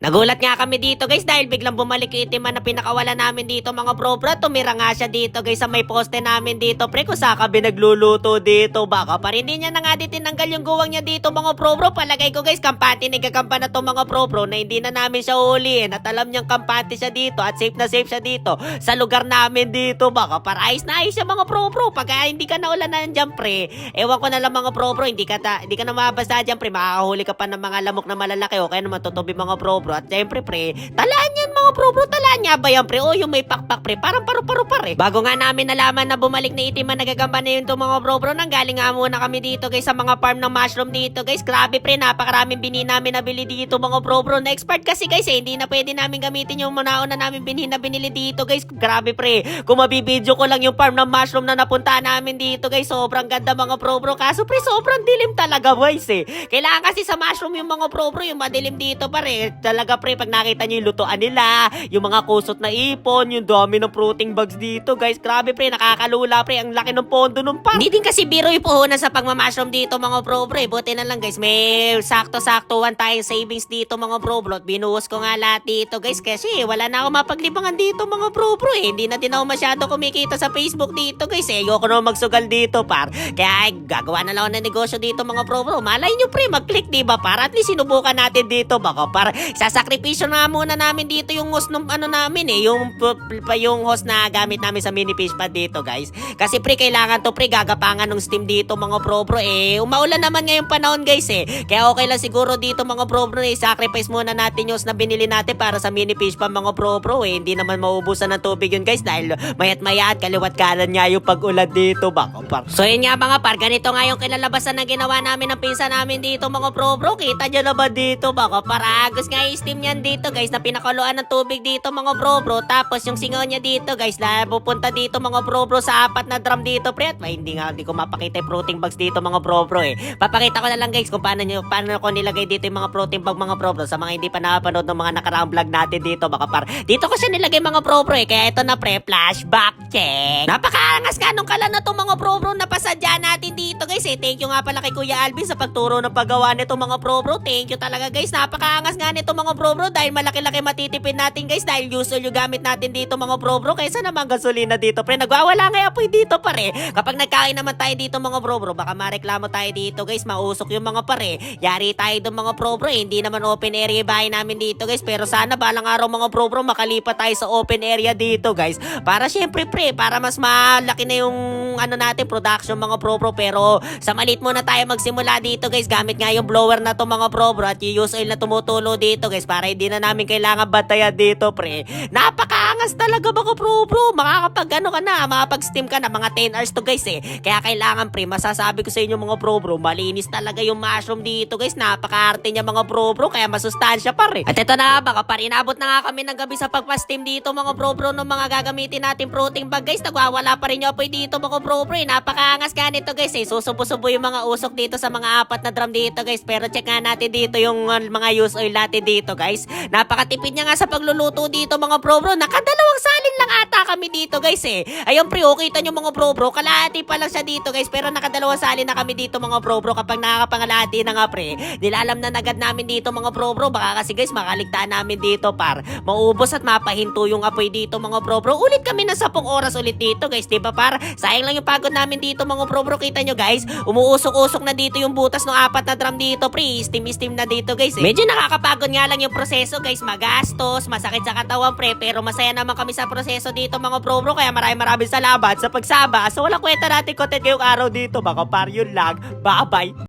Nagulat nga kami dito guys dahil biglang bumalik yung itiman na pinakawala namin dito mga bro. Tumira nga siya dito guys sa may poste namin dito pre kung saan kami nagluluto dito. Baka pa rin hindi niya na nga tinanggal yung guwang niya dito mga bro. Palagay ko guys kampante nagagampa na to mga bro na hindi na namin siya huliin at alam niyang kampante siya dito at safe na safe siya dito sa lugar namin dito. Baka para ayos na ayos siya mga bro. Pagka hindi ka naula na dyan pre, ewan ko na lang mga bro, hindi ka na mabasa dyan pre, makakahuli ka pa ng mga lamok na malalaki o kaya naman tutubi mga bro. At syempre pre, talaan yan mga bro, talaan niya ba yan pre? O yung may pakpak pre, parang paru-paro pare. Bago nga namin nalaman na bumalik na itiman nagagamba na yun to mga bro, nanggaling nga muna kami dito guys sa mga farm ng mushroom dito guys. Grabe pre, napakaraming bini namin nabili dito mga bro. Na expert kasi guys hindi na pwede namin gamitin yung munaon na namin binili dito guys. Grabe pre, kung mabibidyo ko lang yung farm ng mushroom na napunta namin dito guys, sobrang ganda mga bro. Kaso pre, sobrang dilim talaga guys Kailangan kasi sa mushroom yung mga bro, yung madilim dito pare. Talaga pre, pag nakita nyo yung lutuan nila, yung mga kusot na ipon, yung dami ng fruiting bags dito guys. Grabe pre, nakakalula pre, ang laki ng pondo nung farm. Hindi din kasi biro yung puhunan sa pagmamashroom dito mga bro. Buti na lang guys, may sakto-saktuhan tayong savings dito mga bro. Binuhos ko nga lahat dito guys kasi wala na ako mapaglibangan dito mga bro. Hindi na din ako masyado kumikita sa Facebook dito guys ayoko na magsugal dito par. Kaya gagawa na lang ako ng negosyo dito mga bro. Malay nyo pre, mag-click diba para at least sinubukan natin dito baka par sasakripisyo na muna namin dito yung host ng ano namin yung host na gamit namin sa mini fish pad dito guys. Kasi pre, kailangan to pre, gagapangan ng steam dito mga bro. Umaulan naman ngayong panahon guys kaya okay lang siguro dito mga bro sacrifice muna natin yung host na binili natin para sa mini fish pad mga bro. Hindi naman maubusan ng tubig yun guys dahil mayat maya at kaliwat kanan nga yung pag-ulan dito baka par. So yun nga mga par, ganito nga yung kilalabasan na ginawa namin ng pinsa namin dito mga bro. Kita nyo na ba dito baka para agos nga yung steam yan dito guys na pinakuluan ng tubig dito mga bro. Tapos yung singaw niya dito guys na pupunta dito mga bro sa 4 na drum dito pre. At hindi ko mapakita yung protein bags dito mga bro Papakita ko na lang guys kung paano ko nilagay dito yung mga protein bag mga bro sa mga hindi pa nakapanood ng mga nakaraang vlog natin dito baka par. Dito ko siya nilagay mga bro kaya ito na pre, flashback check. Napakaangas ka nung kalan na to mga bro na pasadya natin dito guys Thank you nga pala kay Kuya Alvin sa pagturo ng paggawa nito mga bro. Thank you talaga guys, napakaangas nga nito mga bro dahil malaki-laki matitipid natin guys dahil usual yung gamit natin dito mga bro kaysa naman gasolina dito pre. Nagwawala nga apoy dito pare. Kapag nagkain naman tayo dito mga bro baka mareklamo tayo dito guys, mausok yung mga pare. Yari tayo doon mga bro hindi naman open area bahay namin dito guys, pero sana balang araw mga bro makalipat tayo sa open area dito guys para syempre pre, para mas malaki na yung ano natin production mga bro pero sa maliit muna tayo magsimula dito guys. Gamit nga yung blower na to mga bro at yung use oil na tumutulo dito guys para hindi na namin kailangan bantayan dito pre. Napakaangas talaga mga bro makakapag ano ka na, makapag-steam ka na mga 10 hours to guys kaya kailangan pre, masasabi ko sa inyo mga bro malinis talaga yung mushroom dito guys. Napakaarte niya mga bro kaya masustansya pare. At ito na baka par, inabot na nga kami ng gabi sa pagpa-steam dito mga bro ng mga gagamitin natin protein bag guys. Nagwawala pa rin yung apoy dito mga bro napakaangas ka nito guys susubo-subo yung mga usok dito sa mga 4 na drum dito guys. Pero check nga natin dito yung mga use oil natin dito guys. Napakatipid niya nga sa pagluluto dito mga bro. Nakadalawang salin lang ata kami dito guys ayun pre, kita nyo mga bro kalahati pa lang siya dito guys pero nakadalawang salin na kami dito mga bro kapag nakakapangalahati na nga pre. Nilalam na agad namin dito mga bro baka kasi guys makaligtaan namin dito par maubos at mapahinto yung apoy dito mga bro. Ulit kami na 10 oras ulit dito guys diba par, sayang lang yung pagod namin dito mga bro. Kita nyo guys, umuusok-usok na dito yung butas ng 4 na drum dito pre, steam na dito guys Medyo nakakapagod nga lang yung proseso guys, magastos, masakit sa katawan pre, pero masaya naman kami sa proseso dito mga bro kaya maraming salamat sa pagsama. So walang kwenta natin content ngayong araw dito mga par, yun lang, bye bye.